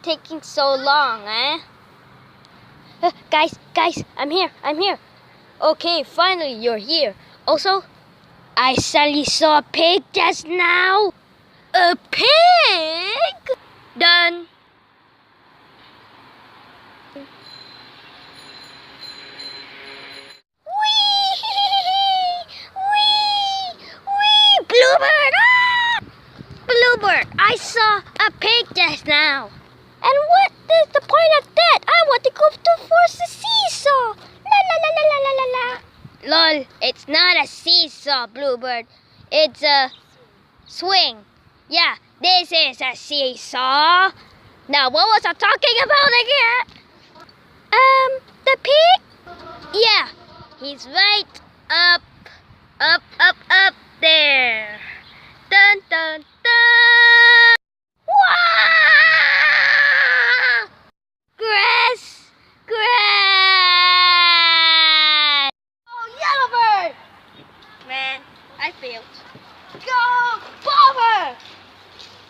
taking so long, eh? Guys, I'm here. Okay, finally you're here. Also, I suddenly saw a pig just now. A pig? Done. Wee! Bluebird! Ah! Bluebird, I saw a pig just now. And what is the point of that? I want to go to force the seesaw. La la la la la la la la. Lol, it's not a seesaw, Bluebird. It's a swing. Yeah, this is a seesaw. Now, what was I talking about again? The pig? Yeah, he's right up there. Dun dun dun. Wow! Grass! Oh, Yellowbird! Man, I failed. Go, Bomber!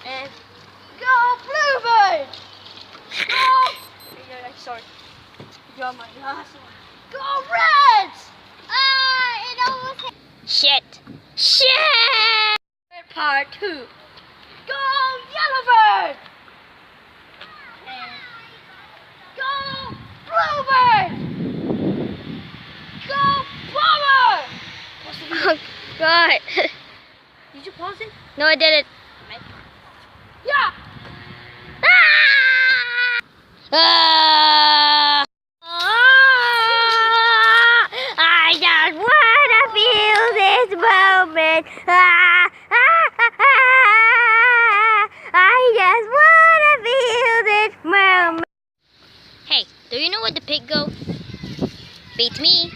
And go, Bluebird! Go! Sorry. You're my last one. Go, Reds! It almost hit. Shit! Part 2. Go, Yellowbird! And go, Bluebird! Go, Bomber! Oh, God. Did you pause it? No, I didn't. Yeah! I just wanna feel this moment. I just wanna feel this moment. Hey, do you know where the pig go? Beats me.